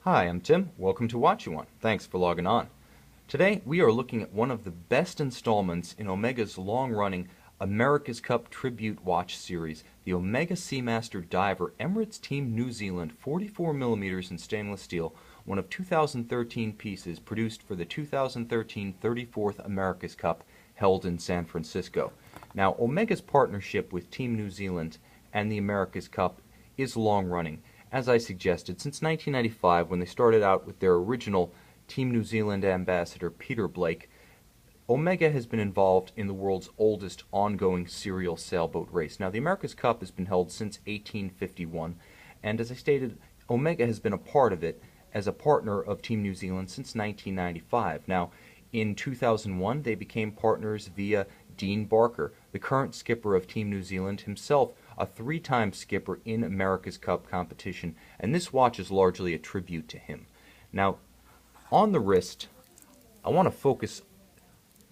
Hi, I'm Tim. Welcome to Watch You Want. Thanks for logging on. Today we are looking at one of the best installments in Omega's long-running America's Cup Tribute Watch series, the Omega Seamaster Diver Emirates Team New Zealand 44mm in stainless steel, one of 2013 pieces produced for the 2013 34th America's Cup held in San Francisco. Now, Omega's partnership with Team New Zealand and the America's Cup is long-running. As I suggested, since 1995, when they started out with their original Team New Zealand ambassador, Peter Blake, Omega has been involved in the world's oldest ongoing serial sailboat race. Now, the America's Cup has been held since 1851, and as I stated, Omega has been a part of it as a partner of Team New Zealand since 1995. Now, in 2001, they became partners via Dean Barker, the current skipper of Team New Zealand, himself a three-time skipper in America's Cup competition, and this watch is largely a tribute to him. Now, on the wrist, I want to focus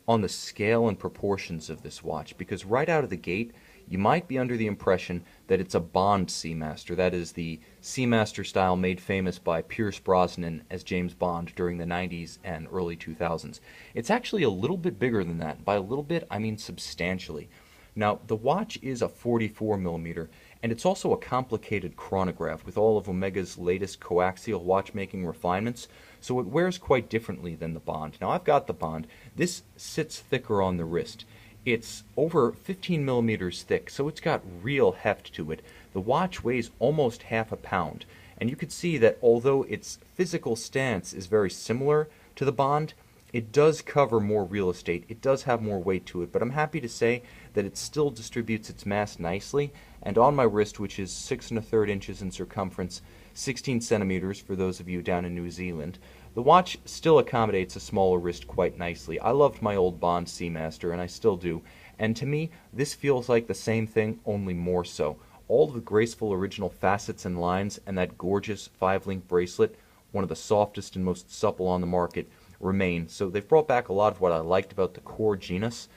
on the scale and proportions of this watch, because right out of the gate, you might be under the impression that it's a Bond Seamaster, that is the Seamaster style made famous by Pierce Brosnan as James Bond during the 90s and early 2000s. It's actually a little bit bigger than that. By a little bit, I mean substantially. Now, the watch is a 44mm, and it's also a complicated chronograph with all of Omega's latest coaxial watchmaking refinements, so it wears quite differently than the Bond. Now, I've got the Bond. This sits thicker on the wrist. It's over 15mm thick, so it's got real heft to it. The watch weighs almost half a pound, and you can see that although its physical stance is very similar to the Bond, it does cover more real estate, it does have more weight to it, but I'm happy to say that it still distributes its mass nicely, and on my wrist, which is 6 1/3 inches in circumference, 16 centimeters for those of you down in New Zealand, the watch still accommodates a smaller wrist quite nicely. I loved my old Bond Seamaster, and I still do, and to me, this feels like the same thing, only more so. All the graceful original facets and lines, and that gorgeous 5-link bracelet, one of the softest and most supple on the market, remain. So they've brought back a lot of what I liked about the core genus.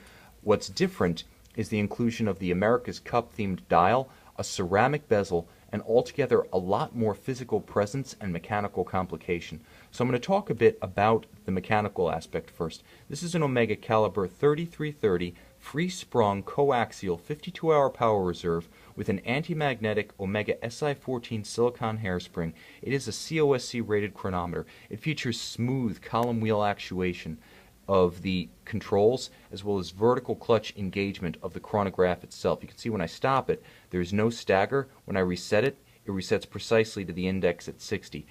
What's different is the inclusion of the America's Cup themed dial, a ceramic bezel, and altogether a lot more physical presence and mechanical complication. So I'm going to talk a bit about the mechanical aspect first. This is an Omega caliber 3330 free-sprung coaxial 52-hour power reserve with an anti-magnetic Omega SI14 silicon hairspring. It is a COSC rated chronometer. It features smooth column wheel actuation of the controls as well as vertical clutch engagement of the chronograph itself. You can see when I stop it, there's no stagger. When I reset it, it resets precisely to the index at 60.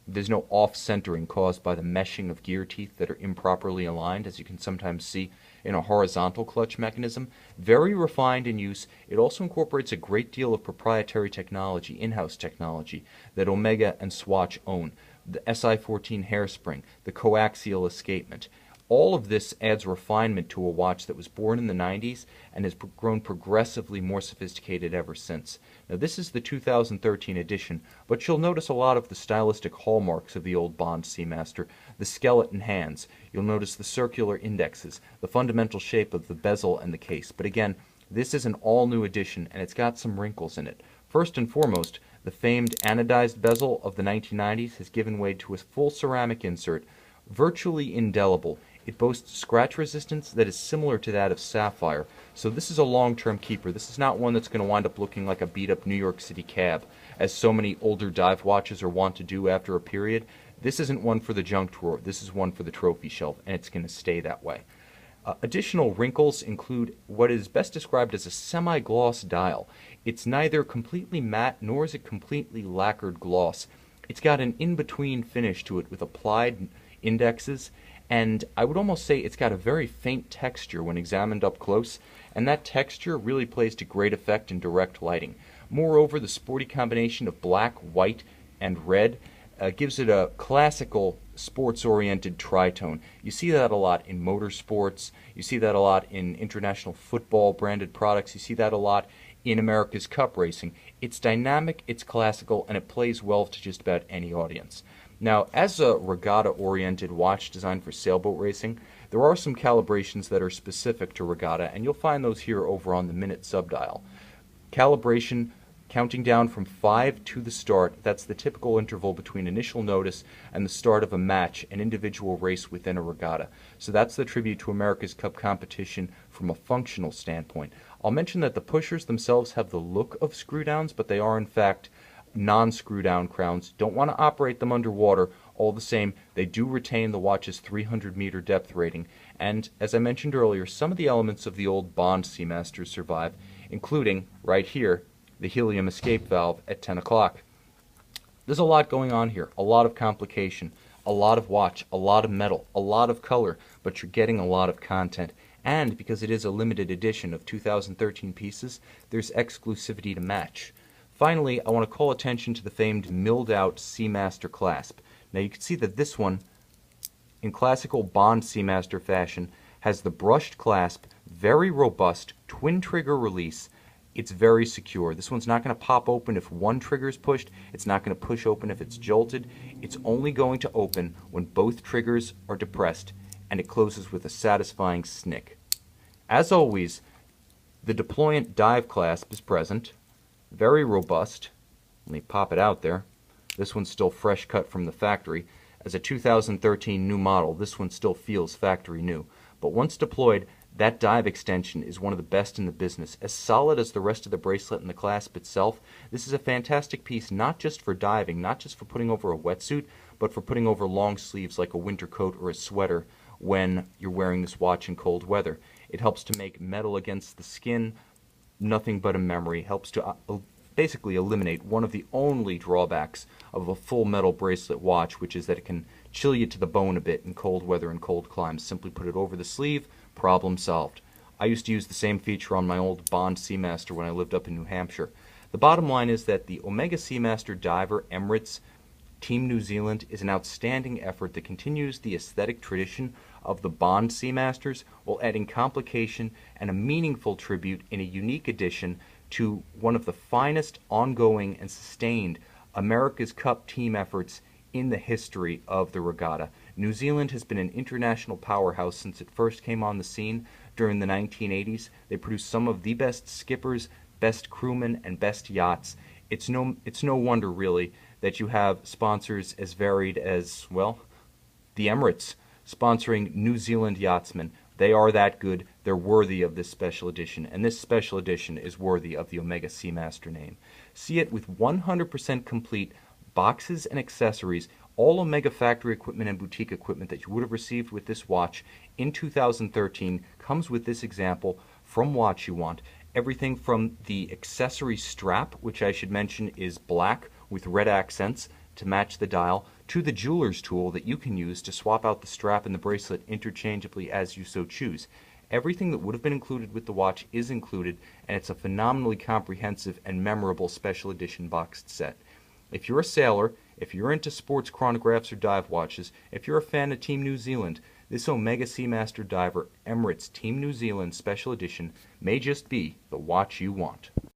There's no off-centering caused by the meshing of gear teeth that are improperly aligned, as you can sometimes see in a horizontal clutch mechanism. Very refined in use. It also incorporates a great deal of proprietary technology, in-house technology, that Omega and Swatch own. The SI14 hairspring, the coaxial escapement. All of this adds refinement to a watch that was born in the 90s and has grown progressively more sophisticated ever since. Now, this is the 2013 edition, but you'll notice a lot of the stylistic hallmarks of the old Bond Seamaster. The skeleton hands, you'll notice the circular indexes, the fundamental shape of the bezel and the case. But again, this is an all-new edition, and it's got some wrinkles in it. First and foremost, the famed anodized bezel of the 1990s has given way to a full ceramic insert, virtually indelible. It boasts scratch resistance that is similar to that of sapphire, so this is a long-term keeper. This is not one that's going to wind up looking like a beat-up New York City cab, as so many older dive watches are wont to do after a period. This isn't one for the junk drawer. This is one for the trophy shelf, and it's going to stay that way. Additional wrinkles include what is best described as a semi-gloss dial. It's neither completely matte nor is it completely lacquered gloss. It's got an in-between finish to it with applied indexes, and I would almost say it's got a very faint texture when examined up close, and that texture really plays to great effect in direct lighting. Moreover, the sporty combination of black, white, and red gives it a classical sports-oriented tritone. You see that a lot in motorsports, you see that a lot in international football branded products, you see that a lot in America's Cup racing. It's dynamic, it's classical, and it plays well to just about any audience. Now, as a regatta-oriented watch designed for sailboat racing, there are some calibrations that are specific to regatta, and you'll find those here over on the minute subdial. Calibration counting down from 5 to the start. That's the typical interval between initial notice and the start of a match, an individual race within a regatta. So that's the tribute to America's Cup competition from a functional standpoint. I'll mention that the pushers themselves have the look of screw downs, but they are in fact non-screw down crowns. Don't want to operate them underwater. All the same, they do retain the watch's 300-meter depth rating, and as I mentioned earlier, some of the elements of the old Bond Seamasters survive, including, right here, the helium escape valve at 10 o'clock. There's a lot going on here, a lot of complication, a lot of watch, a lot of metal, a lot of color, but you're getting a lot of content. And because it is a limited edition of 2013 pieces, there's exclusivity to match. Finally, I want to call attention to the famed milled-out Seamaster Clasp. Now you can see that this one, in classical Bond Seamaster fashion, has the brushed clasp, very robust, twin-trigger release. It's very secure. This one's not going to pop open if one trigger is pushed. It's not going to push open if it's jolted. It's only going to open when both triggers are depressed, and it closes with a satisfying snick. As always, the deployant dive clasp is present. Very robust. Let me pop it out there. This one's still fresh cut from the factory. As a 2013 new model, this one still feels factory new. But once deployed, that dive extension is one of the best in the business. As solid as the rest of the bracelet and the clasp itself, this is a fantastic piece not just for diving, not just for putting over a wetsuit, but for putting over long sleeves like a winter coat or a sweater when you're wearing this watch in cold weather. It helps to make metal against the skin nothing but a memory. Helps to basically eliminate one of the only drawbacks of a full metal bracelet watch, which is that it can chill you to the bone a bit in cold weather and cold climes. Simply put it over the sleeve, problem solved. I used to use the same feature on my old Bond Seamaster when I lived up in New Hampshire. The bottom line is that the Omega Seamaster Diver Emirates Team New Zealand is an outstanding effort that continues the aesthetic tradition of the Bond Seamasters while adding complication and a meaningful tribute in a unique addition to one of the finest ongoing and sustained America's Cup team efforts in the history of the regatta. New Zealand has been an international powerhouse since it first came on the scene during the 1980s. They produced some of the best skippers, best crewmen, and best yachts. It's no wonder, really, that you have sponsors as varied as, well, the Emirates sponsoring New Zealand yachtsmen. They are that good. They're worthy of this special edition, and this special edition is worthy of the Omega Seamaster name. See it with 100% complete boxes and accessories, all Omega factory equipment and boutique equipment that you would have received with this watch in 2013 comes with this example from Watch You Want. Everything from the accessory strap, which I should mention is black with red accents to match the dial, to the jeweler's tool that you can use to swap out the strap and the bracelet interchangeably as you so choose. Everything that would have been included with the watch is included, and it's a phenomenally comprehensive and memorable special edition boxed set. If you're a sailor, if you're into sports chronographs or dive watches, if you're a fan of Team New Zealand, this Omega Seamaster Diver Emirates Team New Zealand Special Edition may just be the watch you want.